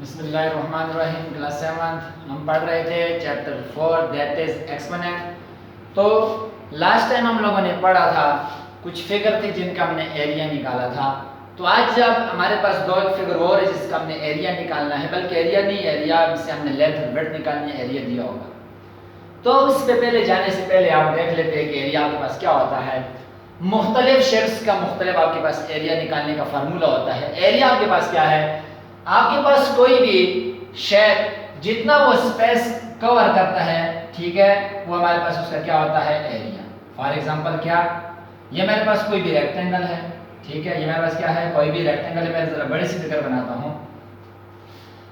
बिस्मिल्लाहिर्रहमानिर्रहीम। क्लास 7 हम पढ़ रहे थे चैप्टर 4 दैट इज एक्सपोनेंट। तो लास्ट टाइम हम लोगों ने पढ़ा था कुछ फिगर थी जिनका हमने एरिया निकाला था। तो आज जब हमारे पास दो फिगर और है जिसका हमने एरिया निकालना है, बल्कि एरिया नहीं, एरिया से हमने लेंथ और विड्थ निकालनी है, एरिया दिया होगा। तो इससे पहले जाने से पहले आप देख लेते हैं कि एरिया आपके पास क्या होता है। मुख्तलिफ शेप्स का मुख्तलिफ आपके पास एरिया निकालने का फार्मूला होता है। एरिया आपके पास क्या है, आपके पास कोई भी शेप जितना वो स्पेस कवर करता है, ठीक है, वो हमारे पास उसका क्या होता है, एरिया। फॉर एग्जांपल क्या, ये मेरे पास कोई भी रेक्टेंगल है, ठीक है, ये मेरे पास क्या है, कोई भी रेक्टेंगल है। मैं जरा बड़ी सी फिगर बनाता हूँ।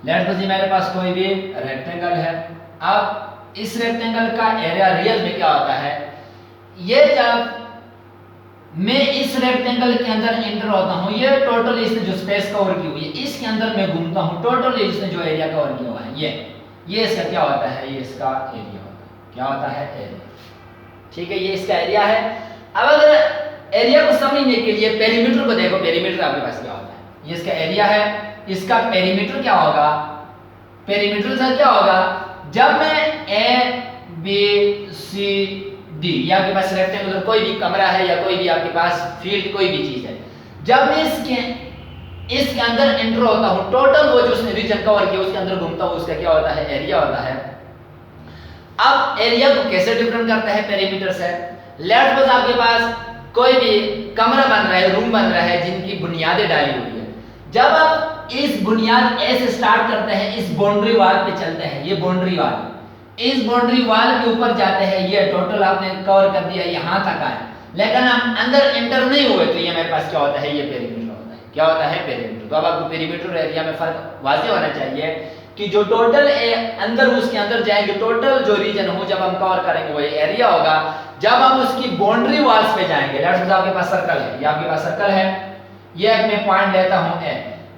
लेट्स सपोज मेरे पास कोई भी रेक्टेंगल है। अब इस रेक्टेंगल का एरिया रियल में क्या होता है, ये जब मैं इस रेक्टेंगल के अंदर एंटर होता हूं, ये टोटल इसने जो स्पेस कवर की हुई है, इसके अंदर मैं घूमता हूं, टोटल इसने जो एरिया कवर किया हुआ है, ये इसका क्या होता है, ये इसका एरिया होता है। क्या होता है, एरिया। ठीक है, ये इसका एरिया है। अब अगर एरिया को समझने के लिए पेरीमीटर को देखो, पेरीमीटर आपके पास क्या होता है, ये इसका एरिया है, इसका पेरीमीटर क्या होगा, पेरीमीटर से क्या होगा, जब मैं ए बी सी डी, या आपके पास रेक्टेंगुलर कोई भी कमरा है या कोई भी आपके पास फील्ड कोई भी चीज है, जब मैं इसके अंदर एंटर होता हूं, टोटल वो जो उसने रीजन कवर किया उसके अंदर घूमता हूं, उसका क्या होता है, एरिया होता है। अब एरिया को कैसे डिफरेंट करता है पेरीमीटर से। लेट्स सपोज आपके पास कोई भी कमरा बन रहा है, रूम बन रहा है, जिनकी बुनियादें डाली हुई है। जब आप इस बुनियाद ए से स्टार्ट करते हैं, इस बाउंड्री वॉल पे चलते हैं, ये बाउंड्री वॉल, इस बाउंड्री वॉल के ऊपर जाते हैं, ये टोटल आपने कवर कर दिया, यहां तक आए, लेकिन हम अंदर एंटर नहीं हुए, तो ये मेरे पास क्या होता है, ये पेरीमीटर होता है। क्या होता है, पेरीमीटर। तो अब आपको पेरीमीटर और एरिया में फर्क वाज़ेह होना चाहिए कि जो टोटल अंदर उसके अंदर जाएंगे, टोटल जो रीजन हो जब हम कवर करेंगे वो एरिया होगा। जब हम उसकी बाउंड्री वॉल्स पे जाएंगे, लेट्स सपोज आपके पास सर्कल है, ये आपके पास सर्कल है, ये मैं पॉइंट लेता हूं ए,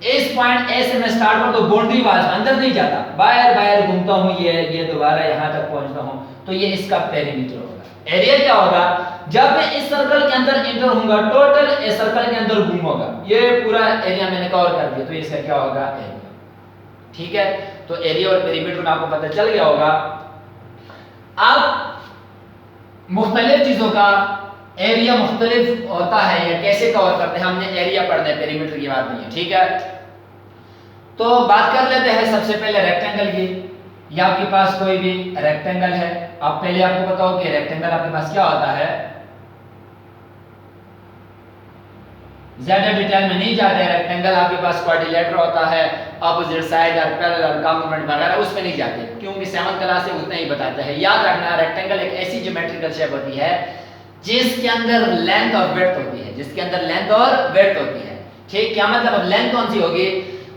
इस पॉइंट ए से मैं स्टार्ट करता हूं, बाउंड्री वॉल्स अंदर नहीं जाता, बाहर घूमता हूं, ये दोबारा यहां तक पहुंचता हूं, तो ये इसका पेरीमीटर होगा। एरिया क्या होगा, जब मैं इस सर्कल के अंदर एंटर होऊंगा, टोटल इस सर्कल के अंदर घूमूंगा, ये पूरा एरिया मैंने कवर कर दिया, तो इसका क्या होगा, एरिया। ठीक है, तो एरिया और पेरीमीटर में आपको पता चल गया होगा। अब मुख्तलिफ चीजों का एरिया मुख्तलिफ होता है, या कैसे कवर करते हैं, हमने एरिया पढ़ना है, पेरीमीटर की बात नहीं है। ठीक है, तो बात कर लेते हैं सबसे पहले रेक्टेंगल की। या आपके पास कोई भी रेक्टेंगल है, अब पहले आपको बताओ कि रेक्टेंगल आपके पास क्या होता है। ज्यादा डिटेल में नहीं जाते हैं, रेक्टेंगल आपके पास क्वाड्रिलेटरल होता है, अपोजिट साइड और पैरेलल कॉम्प्लीमेंट वगैरह, उसमें नहीं जाते क्योंकि 7th क्लास से उतना ही बताते हैं। याद रखना, रेक्टेंगल एक ऐसी ज्योमेट्रिकल शेप होती है जिसके अंदर लेंथ और विड्थ होती है, जिसके अंदर लेंथ और विड्थ होती है। ठीक, क्या मतलब, अब लेंथ कौन सी होगी,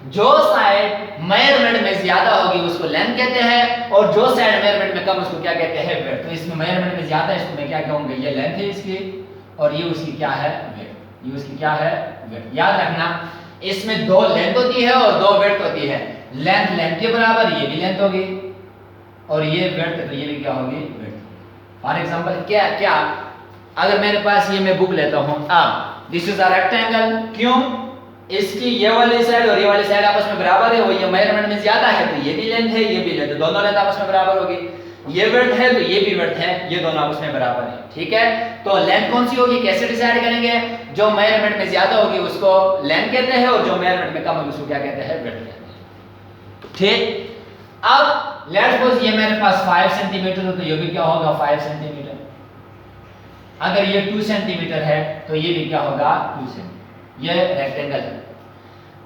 जो साइड मेजरमेंट में ज्यादा होगी उसको लेंथ कहते हैं, और जो साइड मेजरमेंट में कम उसको क्या कहते हैं, विड्थ। तो इसमें मेजरमेंट में ज्यादा है, इसको मैं क्या कहूंगा, ये लेंथ है इसकी, और ये उसकी क्या है, विड्थ। ये उसकी क्या है, विड्थ। याद रखना, इसमें दो लेंथ होती है और दो विड्थ होती है। लेंथ लेंथ के बराबर, ये भी लेंथ होगी, और ये विड्थ, तो ये भी क्या होगी, विड्थ। फॉर एग्जांपल क्या अगर मेरे पास ये मैं बुक लेता हूं, अब दिस इज अ रेक्टेंगल, क्यों, इसकी ये वाली साइड और ये वाली साइड आपस में बराबर है, वो ये मेजरमेंट में ज्यादा है, तो ये भी लेंथ है, ये भी लेंथ है, दोनों लेंथ आपस में बराबर होगी। ये विड्थ है तो ये भी विड्थ है, ये दोनों आपस में बराबर है। ठीक है, तो लेंथ कौन सी होगी, कैसे डिसाइड करेंगे, जो मेजरमेंट में ज्यादा होगी उसको लेंथ कहते हैं, और जो मेजरमेंट में कम होगी उसको क्या कहते हैं, विड्थ कहते हैं। ठीक, अब लेट्स सपोज ये मेरे पास 5 सेंटीमीटर है, तो ये भी क्या होगा, 5 सेंटीमीटर। अगर ये 2 सेंटीमीटर है तो ये भी क्या होगा, 2 सेंटीमीटर। ये रेक्टेंगल है।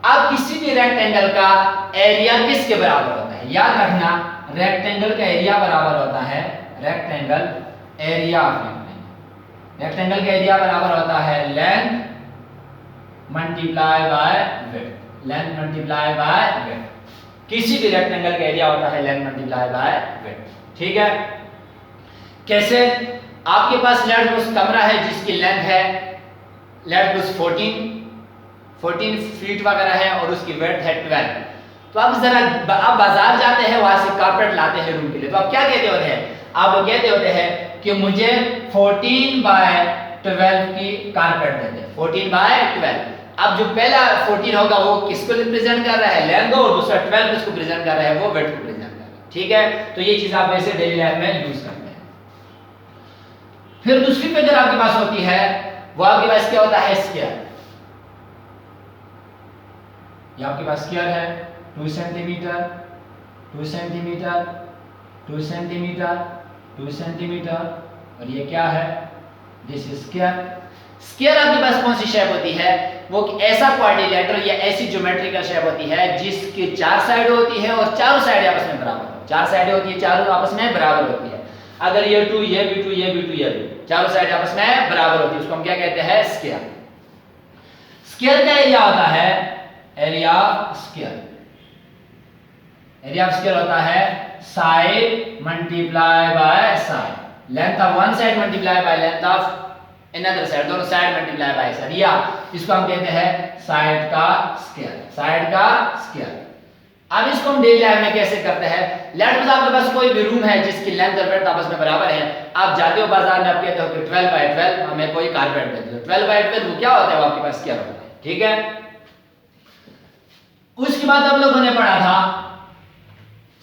अब किसी भी रेक्टेंगल का एरिया किसके बराबर होता है, याद रखना, रेक्टेंगल का एरिया बराबर होता है, rectangle area of rectangle, rectangle का एरिया बराबर होता है length multiply bye width, length multiply bye width. किसी भी रेक्टेंगल का एरिया होता है लेंथ मल्टीप्लाई बाय विड्थ। ठीक है, कैसे, आपके पास लेट्स सपोज कमरा है जिसकी लेंथ है लेट्स सपोज 14 फीट वगैरह है, और उसकी विड्थ है 12। तो अब जरा आप बाजार जाते हैं, वहां से कारपेट लाते हैं रूम के लिए, तो आप क्या कहते होते हैं, आप वो कहते होते हैं कि मुझे 14 बाय 12 की कारपेट दे दे, 14 बाय 12। अब जो पहला 14 होगा वो किसको रिप्रेजेंट कर रहा है, लेंथ को, और दूसरा 12 किसको प्रेजेंट कर रहा है, वो विड्थ को प्रेजेंट कर रहा है। ठीक है, तो ये चीज आप वैसे डेली लाइफ में यूज करते हैं। फिर दूसरी फिगर आपके पास होती है, वो आपके पास क्या होता है, स्क्वायर। ये आपके पास स्क्वायर है, 2 सेंटीमीटर 2 सेंटीमीटर 2 सेंटीमीटर 2 सेंटीमीटर, और ये क्या है, दिस इज स्क्वायर। स्क्वायर आपके पास कौन सी शेप होती है, वो ऐसा क्वाड्रिलेटरल या ऐसी ज्योमेट्रिकल शेप होती है जिसकी 4 साइड होती है और चारों साइड आपस में बराबर हो। 4 साइड होती है, चारों आपस में बराबर होती है। अगर ये 2 ये भी 2 ये भी 2 ये भी, चारों साइड आपस में बराबर होती है, उसको हम क्या कहते हैं, स्क्वायर। स्क्वायर का एरिया होता है, area of square, area of square होता है side multiply by side, length of one side multiply by length of another side, दोनों साइड मल्टीप्लाई बाय साइड, या इसको हम कहते हैं साइड का स्क्वायर, साइड का स्क्वायर। अब इसको हम डेली लाइफ में कैसे करते हैं, लेट सपोज आपके पास कोई भी रूम है जिसकी लेंथ और ब्रेड्थ आपस में बराबर है, आप जाते हो बाजार में, आप कहते हो कि 12 बाय 12 हमें कोई कारपेट दे दो, 12 बाय 12 वो क्या होता है, वो आपके पास स्क्वायर होता है। ठीक है, उसके बाद आप लोगों ने पढ़ा था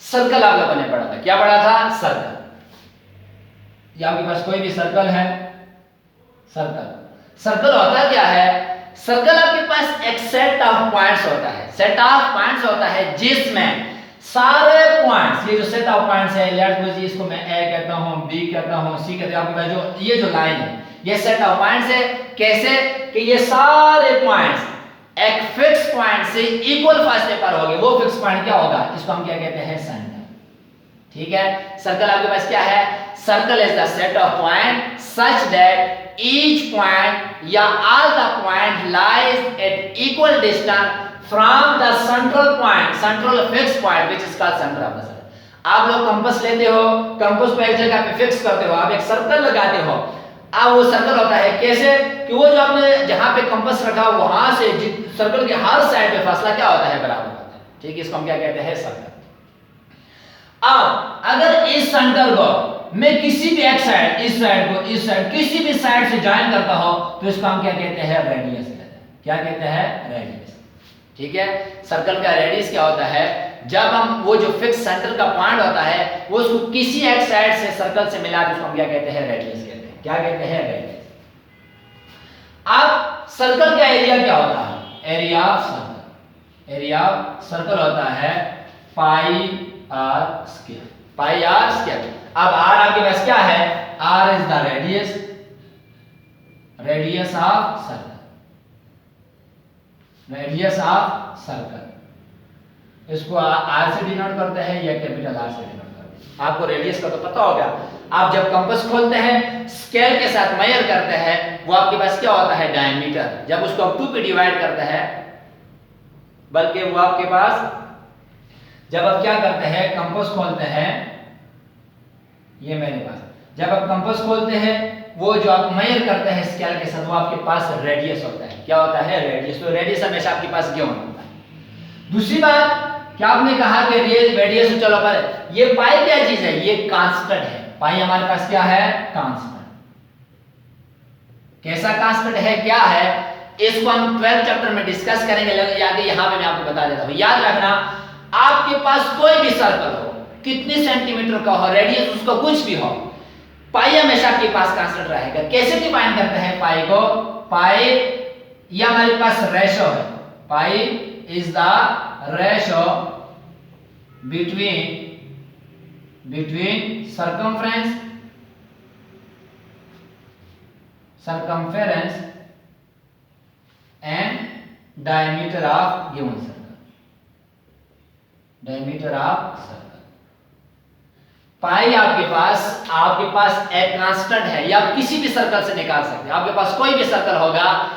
सर्कल, आप लोगों ने पढ़ा था, क्या पढ़ा था, सर्कल। या आपके पास कोई भी सर्कल है, सर्कल, सर्कल होता क्या है, सर्कल आपके पास एक सेट ऑफ पॉइंट्स होता है, सेट ऑफ पॉइंट्स होता है जिसमें सारे पॉइंट्स, ये जो सेट ऑफ पॉइंट्स है, लेट्स सपोज इसको मैं ए कहता हूं, बी कहता हूं, सी कहता हूं, आपके पास जो ये जो लाइन है, ये सेट ऑफ पॉइंट्स है। कैसे कि ये सारे पॉइंट्स एक फिक्स पॉइंट से इक्वल फासले पर होंगे, वो फिक्स पॉइंट क्या होगा, इसको हम क्या कहते हैं, सेंटर। ठीक है, सर्कल आपके पास क्या है, circle is the set of point such that each point या all the point lies at equal distance from the central point, central fixed point which is called center of the circle। आप लोग compass लेते हो, compass को एक जगह पे fix करते हो, आप एक सर्कल लगाते हो, अब वो सर्कल होता है कैसे कि वो जो आपने जहां पे कंपास रखा वहां से सर्कल के हर साइड पे फासला क्या होता है, बराबर होता है। ठीक है, इसको हम क्या कहते हैं, सर्कल। अब अगर इस सेंटर को मैं किसी भी एक साइड, इस साइड को इस साइड, किसी भी साइड से ज्वाइन करता हो तो इसको हम क्या कहते हैं, रेडियस कहते हैं। क्या कहते हैं, रेडियस। ठीक है, सर्कल का रेडियस क्या होता है, जब हम वो जो फिक्स सेंटर का पॉइंट होता है वो उसको किसी एक साइड से सर्कल से मिला तो उसको हम क्या कहते हैं, रेडियस कहते हैं। क्या कहते हैं, रेडियस। अब सर्कल का एरिया क्या होता है, area of circle, area of circle होता है pi r square, pi r square. अब r आपके पास क्या है, r is the radius, radius of circle, radius of circle. इसको r से डिनोट करते हैं या कैपिटल R से डिनोट करते हैं, आपको रेडियस का तो पता होगा। आप जब कंपास खोलते हैं, स्केल के साथ मेजर करते हैं, वो आपके पास क्या होता है, डायमीटर। जब उसको आप 2 पे डिवाइड करते हैं, बल्कि वो आपके पास जब आप क्या करते हैं, कंपास खोलते हैं, ये मेरे पास जब आप कंपास खोलते हैं, वो जो आप मेजर करते हैं स्केल के साथ, वो आपके पास रेडियस होता है। क्या होता है, रेडियस। तो रेडियस हमेशा आपके पास क्यों होता है। दूसरी बात, क्या आपने कहा कि रेडियस, चलो पर ये पाई क्या चीज है, ये कांस्टेंट है। पाई हमारे पास क्या है, कांस्टेंट। कैसा कांस्टेंट है, क्या है, इसको हम 12 चैप्टर में डिस्कस करेंगे, आगे यहां पे मैं आपको बता देता हूं। याद रखना, आपके पास कोई भी सर्कल हो, कितने सेंटीमीटर का हो, रेडियस उसका कुछ भी हो, पाई हमेशा आपके पास कांस्टेंट रहेगा। कैसे डिफाइन करते हैं पाई को, पाई ये हमारे पास रेशो है, pi is the ratio between circumference and diameter of given circle, diameter of circle। पाई आपके पास एक कांस्टेंट है, या आप किसी भी सर्कल से निकाल सकते हैं। आपके पास कोई भी सर्कल होगा,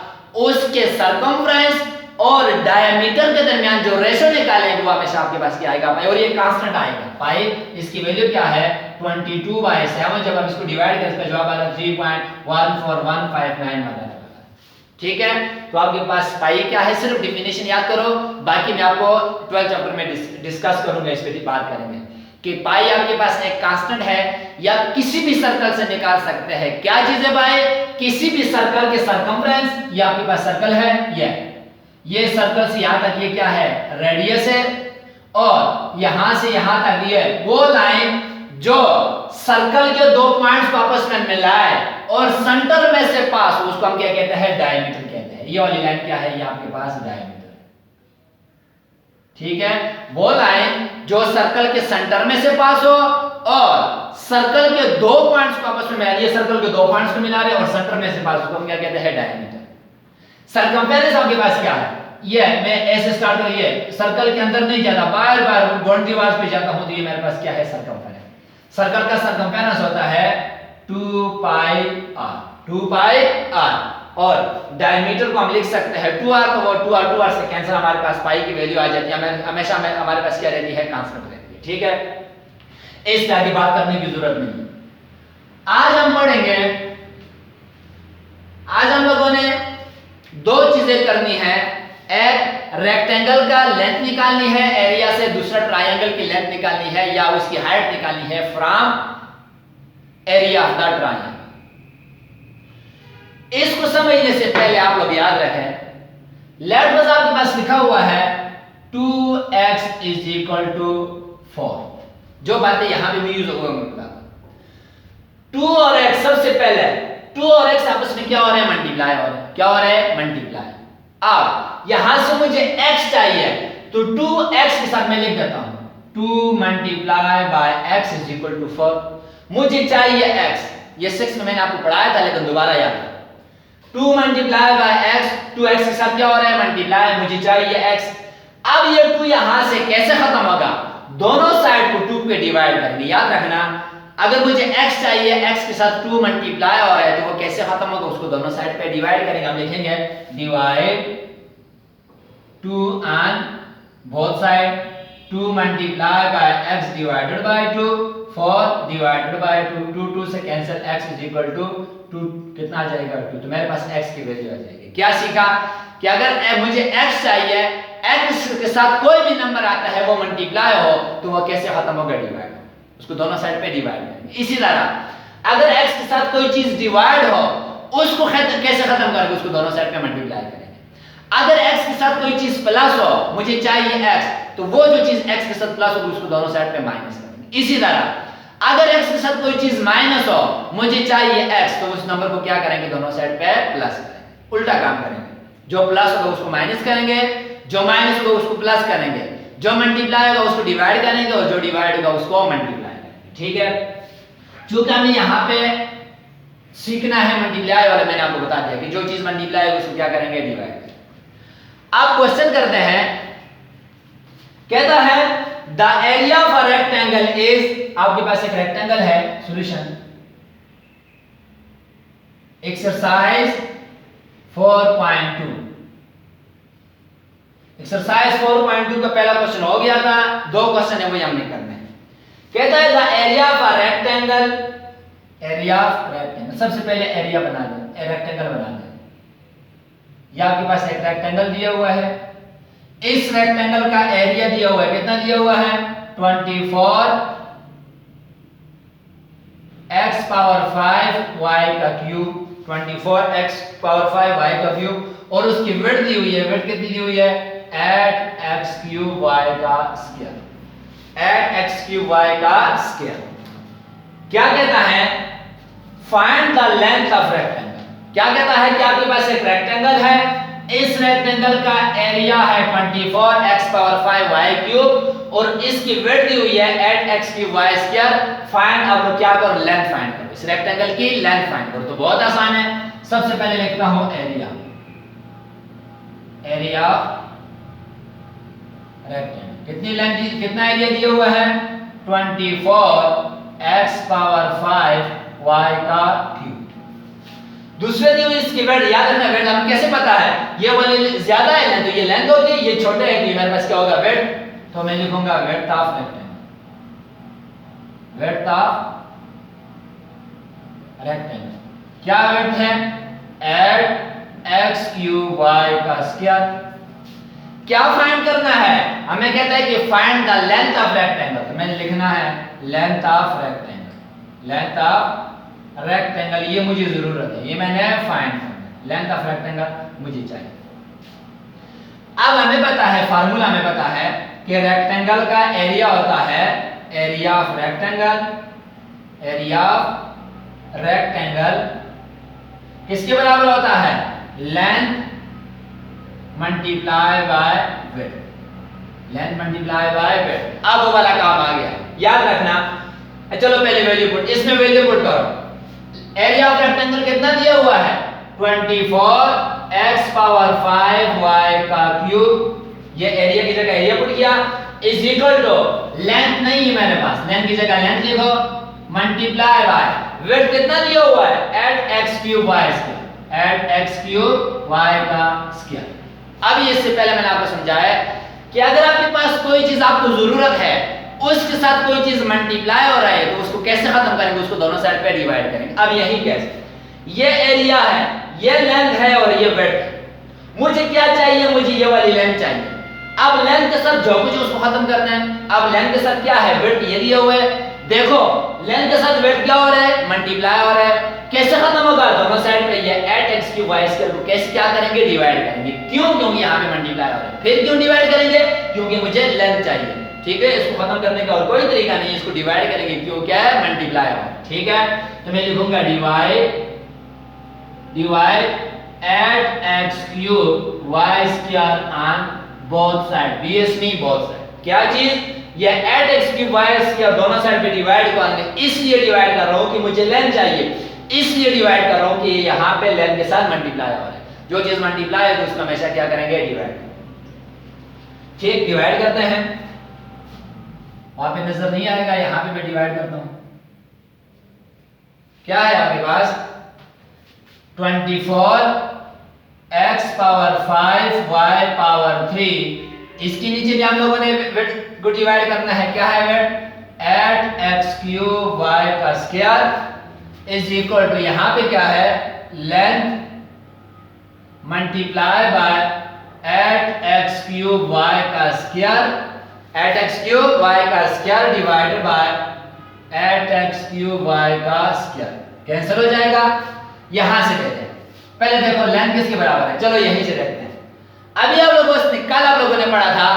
उसके सर्कमफ्रेंस और डायमीटर के दरमियान जो रेशो निकालेंगे वो हमेशा आपके पास क्या आएगा, पाई, और ये कांस्टेंट आएगा। पाई इसकी वैल्यू क्या है, 22/7। जब आप इसको डिवाइड करें, इसका जवाब आएगा 3.14159 वाला। ठीक है, तो आपके पास पाई क्या है, सिर्फ डेफिनेशन याद करो, बाकी मैं आपको 12 चैप्टर में डिस्कस करूंगा, इस पे बात करेंगे कि पाई आपके पास एक कांस्टेंट है, या किसी भी सर्कल से निकाल सकते हैं। क्या चीज है पाई, किसी भी सर्कल के सर्कमफ्रेंस, ये आपके पास सर्कल है, ये ये सर्कल से यहां तक ये क्या है, रेडियस है, और यहां से यहां तक ये वो लाइन जो सर्कल के दो पॉइंट्स को आपस में मिलाए और सेंटर में से पास, उसको हम क्या कहते हैं, डायमीटर कहते हैं। ये वाली लाइन क्या है, ये आपके पास डायमीटर है, ठीक है। वो लाइन जो सर्कल के सेंटर में से पास हो और सर्कल के दो पॉइंट्स को आपस में मिला, ये सर्कल के दो पॉइंट्स को मिला रहे और सेंटर में से पास, उसको हम क्या कहते हैं, डायमीटर। सरकमफेरेंस आपके पास क्या है, ये मैं ऐसे स्टार्ट कर, ये सर्कल के अंदर नहीं जाता, बार बार बाउंड्री वाल्स पे जाता हूं, तो ये मेरे पास क्या है, सरकमफेरेंस। सर्कल का सरकमफेरेंस होता है 2 पाई r, 2 पाई r, और डायमीटर को हम लिख सकते हैं 2r, तो वो 2r से कैंसिल, हमारे पास पाई की वैल्यू आ जाती है, हमेशा हमारे पास क्या रहती है, कांस्टेंट रहती है, ठीक है। इस तरह की बात करने की जरूरत नहीं है। आज हम पढ़ेंगे, आज हम लोगों ने दो चीजें करनी है, एक रेक्टेंगल का लेंथ निकालनी है एरिया से, दूसरा ट्रायंगल की लेंथ निकालनी है या उसकी हाइट निकालनी है from area of the triangle. इसको समझने से पहले आप लोग याद रखें, लेट सपोज आपके पास लिखा हुआ है 2x = 4, जो बातें यहां पे भी यूज होगा, 2 और x, सबसे पहले 2 और x आपस में क्या हो रहे हैं, मल्टीप्लाई हो रहे हैं, क्या हो रहे हैं, मल्टीप्लाई। अब यहां से मुझे x चाहिए, तो 2x के साथ मैं लिख देता हूं 2 × x = 4। मुझे चाहिए x, ये 6 में मैंने आपको पढ़ाया था, लेकिन दोबारा याद, 2 × x, 2x के साथ क्या हो रहा है, मल्टीप्लाई, मुझे चाहिए x। अब ये 2 यहां से कैसे खत्म होगा, दोनों साइड को 2 पे डिवाइड करेंगे। याद रखना, अगर मुझे x चाहिए, x के साथ 2 मल्टीप्लाई हो रहा है, तो वो कैसे खत्म होगा, उसको दोनों साइड पे डिवाइड करेंगे। हम लिखेंगे divide 2 on both side, 2 × x / 2, 4 / 2, 2 से कैंसिल, x = 2, कितना आ जाएगा, 2, तो मेरे पास x की वैल्यू आ जाएगी। क्या सीखा कि अगर मुझे x चाहिए, x के साथ कोई भी नंबर आता है वो मल्टीप्लाई हो, तो वो कैसे खत्म होगा, डिवाइड, उसको दोनों साइड पे डिवाइड करेंगे। इसी तरह अगर x के साथ कोई चीज डिवाइड हो, उसको कैसे खत्म करेंगे, उसको दोनों साइड पे मल्टीप्लाई करेंगे। अगर x के साथ कोई चीज प्लस हो, मुझे चाहिए x, तो वो जो चीज x के साथ प्लस हो, उसको दोनों साइड पे माइनस करेंगे। इसी तरह अगर x के साथ कोई चीज माइनस हो, मुझे चाहिए x, तो उस नंबर को क्या करेंगे, दोनों साइड पे प्लस करेंगे। उल्टा काम करेंगे, जो प्लस होगा उसको माइनस करेंगे, जो माइनस होगा उसको प्लस करेंगे, जो मल्टीप्लाई होगा उसको डिवाइड करेंगे, और जो डिवाइड होगा उसको मल्टीप्लाई करेंगे, ठीक है। चूंकि हमें यहाँ पे सीखना है मल्टीप्लाई वाला, मैंने आपको बता दिया कि जो चीज मल्टीप्लाई होगी उसको क्या करेंगे, डिवाइड करेंगे। अब क्वेश्चन करते हैं, कहता है the area of a rectangle is, आपके पास एक रेक्टेंगल है, सॉल्यूशन एक्सरसाइज 4.2। एक्सरसाइज 4.2 का पहला क्वेश्चन हो गया था, दो क्वेश्चन है वही हमने करने हैं। कहता है the area of a rectangle, area of rectangle, सबसे पहले एरिया बना दें, रेक्टेंगल बना दें। ये आपके पास एक रेक्टेंगल दिया हुआ है, इस रेक्टेंगल का एरिया दिया हुआ है, कितना दिया हुआ है, 24 x पावर 5 y का क्यूब, 24 x पावर 5 y का क्यूब, और उसकी विड्थ दी हुई है, विड्थ कितनी दी हुई है, 8x³ y का स्क्वायर, 8x³ y का स्क्वायर। क्या कहता है, find the length of rectangle. क्या कहता है कि आपके पास एक रेक्टेंगल है, इस रेक्टेंगल का एरिया है 24 x पावर 5 y³ और इसकी विड्थ दी हुई है 8x³ y स्क्वायर। फाइंड, अब क्या करो, लेंथ फाइंड करो, इस रेक्टेंगल की लेंथ फाइंड करो। तो बहुत आसान है, सबसे पहले लिखता हूं एरिया, एरिया रेक्टेंगल, कितनी लेंथ, कितना एरिया दिया हुआ है, 24 x पावर 5 y का क्यूब। दूसरे दी हुई इसकी विड्थ, याद रखना विड्थ हमें कैसे पता है, ये वाली ज्यादा है लेंथ, तो ये लेंथ होगी, ये छोटे है, तो मेरे पास क्या होगा, विड्थ, तो मैं लिखूंगा width of rectangle, width of rectangle. क्या विड्थ है, 8x³ y का स्क्वायर। क्या फाइंड करना है, हमें कहता है कि find the length of rectangle, तो मैंने लिखना है length of rectangle, length of rectangle, ये मुझे जरूरत है, ये मैंने फाइंड करना है, लेंथ ऑफ रेक्टेंगल मुझे चाहिए। अब हमें पता है, फार्मूला हमें पता है कि रेक्टेंगल का एरिया होता है area of rectangle, area of rectangle किसके बराबर होता है? Length multiply bye width, length multiply bye width. अब वो वाला काम आ गया, याद रखना। चलो पहले वैल्यू पुट, इसमें वैल्यू पुट करो। एरिया ऑफ रेक्टेंगल कितना दिया हुआ है? 24 x पावर 5 y का क्यूब, ये एरिया की जगह एरिया पुट किया, इज इक्वल टू लेंथ नहीं है मेरे पास, लेंथ की जगह लेंथ लिखो, मल्टीप्लाई बाय विड्थ कितना दिया हुआ है? 8x cube y square, 8x cube y का स्क्वायर। अब इससे पहले मैंने आपको समझाया कि अगर आपके पास कोई चीज आपको जरूरत है, उसके साथ कोई चीज मल्टीप्लाई हो रहा है, तो उसको कैसे खत्म करेंगे? उसको दोनों साइड पे डिवाइड करेंगे। अब यही कैसे, ये एरिया है, ये लेंथ है और ये विड्थ है। मुझे क्या चाहिए? मुझे ये वाली लेंथ चाहिए। अब लेंथ के साथ जो कुछ उसको खत्म करना है। अब लेंथ के साथ क्या है? विड्थ ये दिया हुआ है। देखो लेंथ के साथ विड्थ क्या हो रहा है? मल्टीप्लाई हो रहा है। कैसे खत्म होगा? दोनों साइड पे ये 8x क्यूब y स्क्वायर को कैसे क्या करेंगे? डिवाइड करेंगे। क्यों? क्योंकि यहाँ पे मल्टीप्लाई हो रहा है। फिर क्यों डिवाइड करेंगे? क्योंकि मुझे लेंथ चाहिए। ठीक है, इसको खत्म करने का और कोई तरीका नहीं है, इसको डिवाइड करेंगे। क्यों? क्या है? मल्टीप्लाई हो। ठीक है, तो मैं लिखूंगा divide 8x cube y square on both side, बीएस नहीं बोथ साइड। क्या चीज? ये 8x क्यूब y स्क्वायर दोनों साइड पे डिवाइड करेंगे, इसलिए डिवाइड कर रहा हूं कि मुझे लेंथ चाहिए, इसलिए डिवाइड कर रहा हूं कि यहाँ पे लेंथ के साथ मल्टीप्लाई हो रहा है। जो चीज मल्टीप्लाई है तो उसको हमेशा क्या करेंगे? डिवाइड। ठीक, डिवाइड करते हैं। वहां पे नजर नहीं आएगा, यहां पे मैं डिवाइड करता हूं। क्या है आपके पास? 24 x पावर 5 y पावर 3, इसके नीचे भी हम लोगों ने विड्थ को डिवाइड करना है। क्या है विड्थ? 8x क्यूब y का स्क्वायर इज इक्वल टू, यहां पे क्या है? Length multiply bye 8x cube y का स्क्वायर, 8x क्यूब y का square divided by 8x cube y का स्क्वायर। कैंसिल हो जाएगा। यहां से कहते हैं, पहले देखो लेंथ किसके बराबर है? चलो यहीं से देखते हैं। अभी आप लोगों ने कल आप लोगों ने पढ़ा था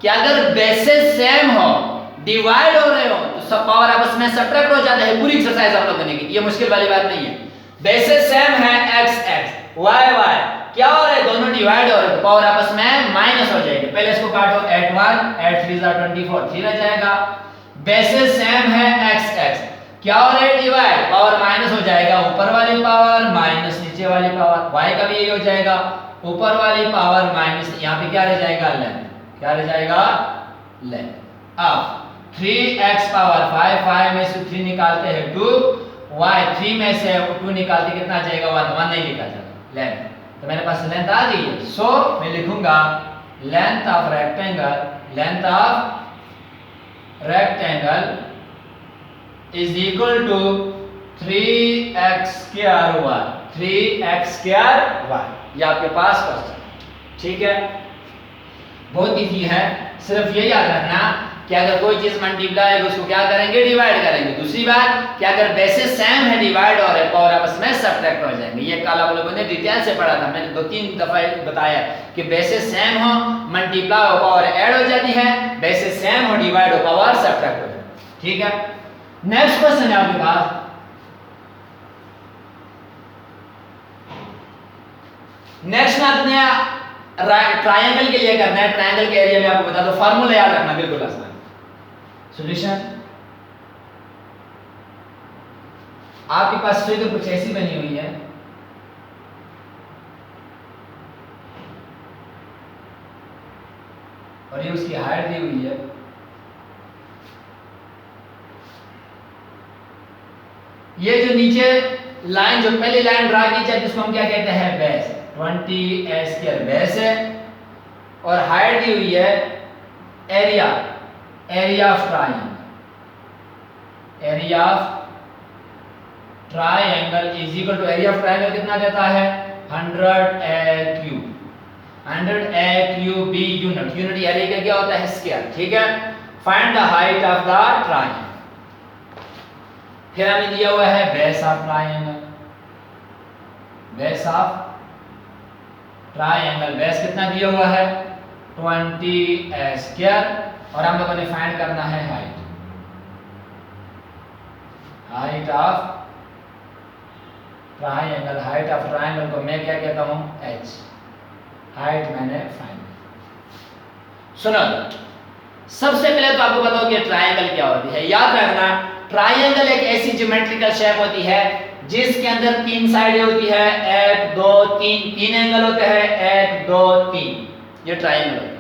कि अगर बेसेस सेम हो, डिवाइड हो रहे हो, तो सब पावर आपस में सब्ट्रैक्ट हो जाता है। पूरी एक्सरसाइज आप लोगों ने की, ये मुश्किल वाली बात नहीं है। बेसेस सेम है, x x y y, क्या हो रहा है? दोनों डिवाइड हो रहे हैं, तो पावर आपस में माइनस हो जाएगी। पहले इसको काटो, 8 1 8 3 24, 3 रह जाएगा। बेसेस सेम है, x x, क्या हो रहा है? डिवाइड, पावर माइनस हो जाएगा, ऊपर वाली पावर माइनस नीचे वाली पावर, y का भी यही हो जाएगा, ऊपर वाली पावर माइनस, यहाँ पे क्या रह जाएगा? लेंथ, क्या रह जाएगा? लेंथ। अब 3x पावर 5, 5 में से 3 निकालते हैं 2, y 3 में से 2 निकालते कितना जाएगा? 1 1 नहीं निकाल जाएगा लेंथ। तो मेरे पास लेंथ आ गई है। सो मैं लिखूंगा length of rectangle, length of rectangle is equal to 3x square y, 3x square y। ये आपके पास क्वेश्चन। ठीक है, बहुत इजी है। सिर्फ ये याद रखना कि अगर कोई चीज मल्टीप्लाई है उसको क्या करेंगे? डिवाइड करेंगे। दूसरी बात कि अगर बेसिस सेम है, डिवाइड और है, पावर आपस में सब्ट्रैक्ट हो जाएंगे। ये कल आप लोगों ने डिटेल से पढ़ा था, मैंने 2-3 दफा बताया कि बेसिस सेम हो, मल्टीप्लाई हो, पावर ऐड हो जाती है, बेसिस सेम हो, डिवाइड हो, पावर सब्ट्रैक्ट हो जाती है। ठीक है, नेक्स्ट क्वेश्चन है आपके पास। नेक्स्ट में आपने ट्रायंगल के लिए करना है। ट्रायंगल के एरिया में आपको बता दो, फार्मूला याद रखना, बिल्कुल आसान। सॉल्यूशन आपके पास फिगर कुछ ऐसी बनी हुई है, और ये उसकी हाइट दी हुई है। ये जो नीचे लाइन, जो पहली लाइन ड्रा की जाए, जिसको हम क्या कहते हैं? बेस, 20 स्क्वायर बेस है, और हाइट दी हुई है area, area of triangle, area of triangle is equal to, area of triangle कितना देता है? 100 cube, 100 cube be unit, unit area का क्या होता है? स्क्वायर। ठीक है, find the height of the triangle. फिर हमें दिया हुआ है base of triangle, base of triangle, base कितना दिया हुआ है? 20 स्क्वायर और हम लोगों ने फाइंड करना है height of triangle. Height of triangle को मैं क्या कहता हूं h। हाइट मैंने फाइंड। सुनो, सबसे पहले तो आपको बताओ कि ट्रायंगल क्या होती है। याद रखना, ट्रायंगल एक ऐसी ज्योमेट्रिकल शेप होती है जिसके अंदर तीन साइडें होती है, 1 2 3, तीन एंगल होते हैं 1 2 3। ये ट्रायंगल होती है।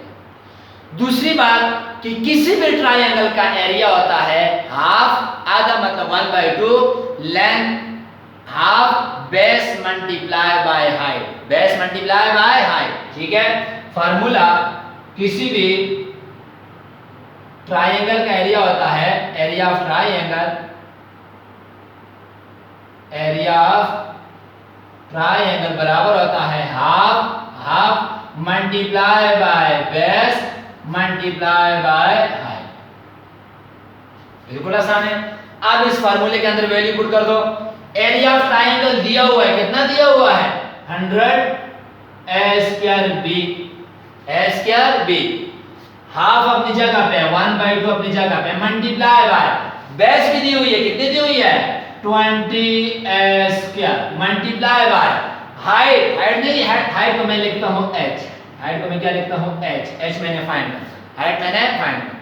दूसरी बात कि किसी भी ट्रायंगल का एरिया होता है हाफ, आधा मतलब 1/2 length, half base multiply by height, base multiply by height. ठीक है, फार्मूला किसी भी ट्रायंगल का एरिया होता है, area of triangle, area of triangle बराबर होता है half multiply by base multiply by height. बिल्कुल आसान है। अब इस फार्मूले के अंदर वैल्यू पुट कर दो। एरिया ऑफ ट्रायंगल दिया हुआ है, कितना दिया हुआ है 100 a स्क्वायर b, हाफ अपनी जगह पे 1/2 अपनी जगह पे मल्टीप्लाई बाय बेस भी दी हुई है, कितनी दी हुई है 20 a square multiply by height, height को मैं लिखता हूं h, हाइट को मैं क्या लिखता हूं h मैंने फाइंड किया, हाइट मैंने फाइंड किया।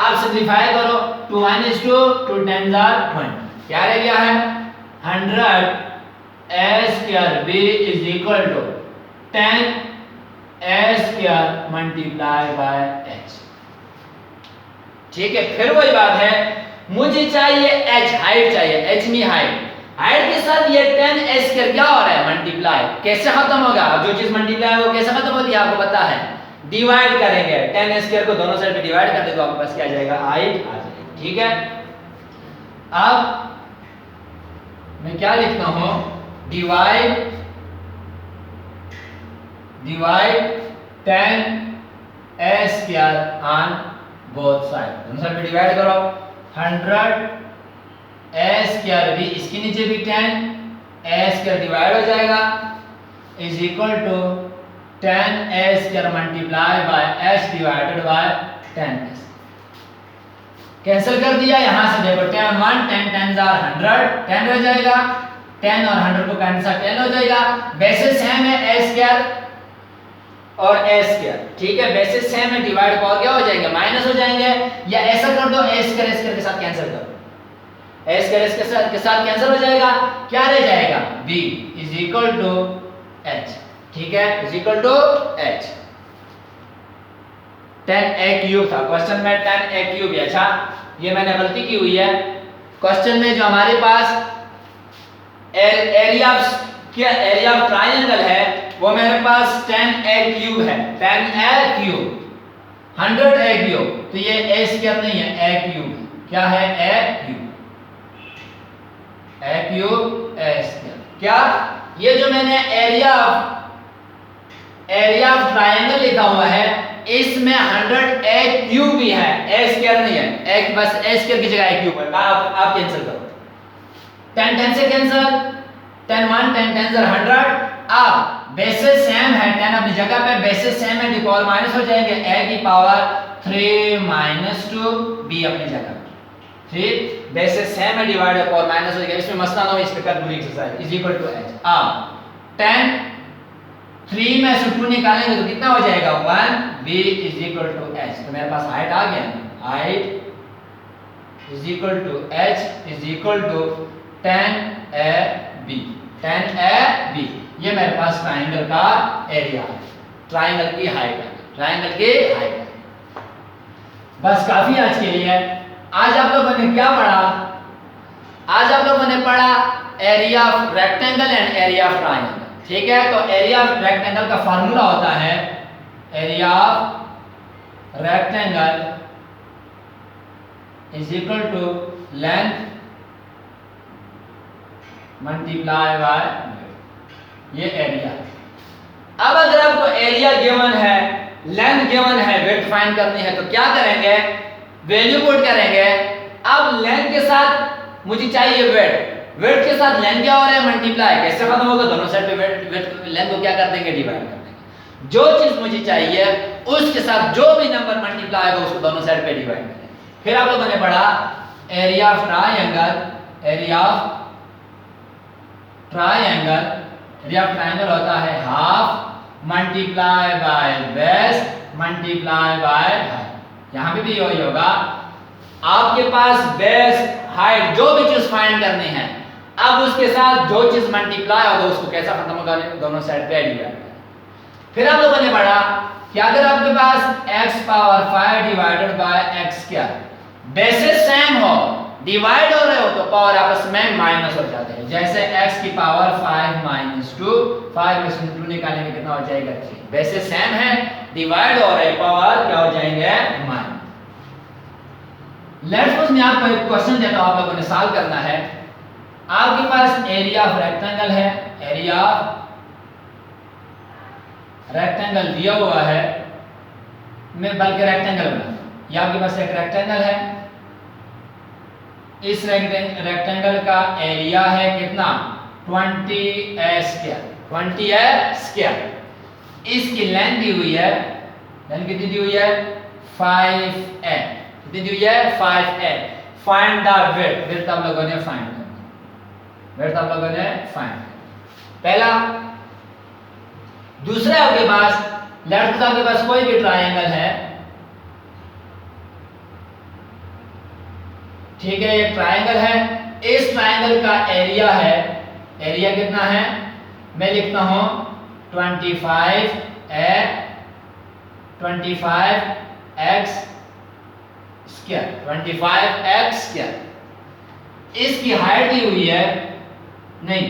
आप सिंपलीफाई करो, 2 - 2 2 10 20, क्या रह गया है 100 a square b is equal to 10 a square multiply by h। ठीक है, फिर वही बात है, मुझे चाहिए h, हाइट चाहिए, h मी हाइट, हाइट के साथ ये 10 a स्क्वायर क्या हो रहा है मल्टीप्लाई, कैसे खत्म होगा, जो चीज मल्टीप्लाई हो कैसे खत्म होती है आपको पता है, डिवाइड करेंगे, 10 a स्क्वायर को दोनोक्या डिवाइड कर दे तो आपके पास क्या आ जाएगा हाइट आ जाएगा। ठीक है, अब मैं क्या लिखता हूं divide 10 a square on both side, दोनों साइड पे डिवाइड करो, 100 a स्क्वायर भी, इसके नीचे भी 10 a स्क्वायर डिवाइड हो जाएगा is equal to 10 a square multiply by h divided by 10s। Cancel कर दिया, यहां से देखो 10 1 10 10 100, 10 रह जाएगा, 10 और 100 को कैंसिल 10 हो जाएगा। बेसिस सेम है a स्क्वायर और a स्क्वायर, ठीक है, बेसिस सेम है, डिवाइड पर क्या हो जाएंगे माइनस हो जाएंगे, या ऐसा कर दो a स्क्वायर के साथ कैंसिल कर दो, a स्क्वायर के साथ कैंसिल हो जाएगा, क्या रह जाएगा b is equal to h। ठीक है, is equal to h। 10a cube था क्वेश्चन में, 10a क्यूब है। अच्छा, ये मैंने गलती की हुई है, क्वेश्चन में जो हमारे पास एरिया ऑफ ट्रायंगल है वो मेरे पास 10a क्यूब है, 10a क्यूब 100a क्यूब, तो ये a स्क्वायर नहीं है a क्यूब, क्या है a क्यूब a स्क्वायर। क्या, ये जो मैंने एरिया ऑफ ट्रायंगल लिखा हुआ है इसमें 100a क्यूब भी है, a स्क्वायर नहीं है, एक बस a स्क्वायर की जगह a क्यूब है। आप कैंसिल करो, 10 10 से कैंसिल, 10 1 10 10 100। अब बेसिस सेम है, 10 अपनी जगह पे, बेसिस सेम है, पावर माइनस हो जाएंगे, a की पावर 3 - 2 b अपनी जगह, ठीक, बेसिस सेम है, डिवाइड पावर माइनस हो जाएगा, इसमें मसला ना हो, इस पे कर पूरी exercise is equal to h। अब 10 3 में से 2 निकालेंगे तो कितना हो जाएगा 1 b is equal to h। तो मेरे पास हाइट आ गया, height is equal to h is equal to 10ab, 10ab, ये मेरे पास ट्रायंगल का एरिया है, ट्रायंगल की हाइट है, ट्रायंगल की हाइट है। बस काफी आज के लिए। आज आप लोगों ने क्या पढ़ा, आज आप लोगों ने पढ़ा area of rectangle and area of triangle. ठीक है, तो एरिया ऑफ रेक्टेंगल का फार्मूला होता है area of rectangle is equal to length multiply by, ये एरिया। अब अगर आपको एरिया गिवन है, लेंथ गिवन है, विड्थ फाइंड करनी है तो क्या करेंगे, वैल्यू पुट करेंगे। अब लेंथ के साथ मुझे चाहिए विड्थ, विड्थ के साथ लेंथ क्या हो रहा है मल्टीप्लाई, कैसे खत्म होगा, दोनों साइड पे विड्थ लेंथ को क्या कर देंगे डिवाइड कर देंगे। जो चीज मुझे चाहिए उसके साथ जो भी नंबर मल्टीप्लाई होगा उसको दोनों साइड पे डिवाइड करें। फिर आप लोगों ने पढ़ा area of triangle, area of triangle होता है half multiply by base multiply by height. यहां पे भी यही होगा, आपके पास बेस हाइट जो भी चीज फाइंड करनी है, अब उसके साथ जो चीज मल्टीप्लाई होगा उसको कैसा खत्म होगा, दोनों साइड पे डिवाइड करें। फिर आप लोगों ने पढ़ा कि अगर आपके पास x power 5 divided by x square, basis same हो, डिवाइड हो रहे हो तो पावर आपस में माइनस हो जाते हैं। जैसे x की पावर 5 माइनस 2, 5 में से 2 निकालेंगे कितना हो जाएगा 3। बेसिस सेम है, डिवाइड हो रहे, पावर क्या हो जाएंगे माइनस। लेट्स सपोज मैं आपको एक क्वेश्चन देता हूं, आप लोगों ने सॉल्व करना है। आपके पास एरिया ऑफ रेक्टेंगल है, एरिया ऑफ रेक्टेंगल दिया हुआ है, मैं बल्कि रेक्टेंगल बनाता हूं। ये आपके पास एक रेक्टेंगल है, इस रेक्टेंगल का एरिया है कितना 20a स्क्वायर, 20a स्क्वायर। इसकी लेंथ दी हुई है, लेंथ कितनी दी हुई है 5a, कितनी दी हुई है 5a। Find the width, width आप लोगों ने फाइंड करना, विड्थ आप लोगों ने फाइंड करना। पहला। दूसरा आपके पास, लेट्स सपोज आपके पास कोई भी ट्रायंगल है, ठीक है, ये ट्रायंगल है, इस ट्रायंगल का एरिया है, एरिया कितना है, मैं लिखता हूं 25x स्क्वायर, 25x स्क्वायर। इसकी हाइट दी हुई है, नहीं,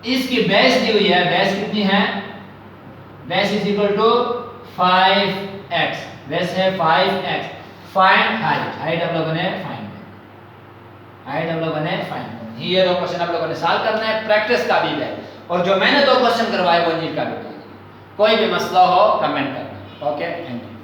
इसकी बेस दी हुई है, बेस कितनी है, base is equal to 5x, base है 5x। फाइंड हाइट, हाइट आप लोगों ने फाइंड, हाइट हम लोगों ने फाइंड। ये दो क्वेश्चन आप लोगों ने सॉल्व करना है, प्रैक्टिस का भी है, और जो मैंने दो क्वेश्चन करवाए वो नीट का भी। कोई भी मसला हो कमेंट करना। Okay, thank you.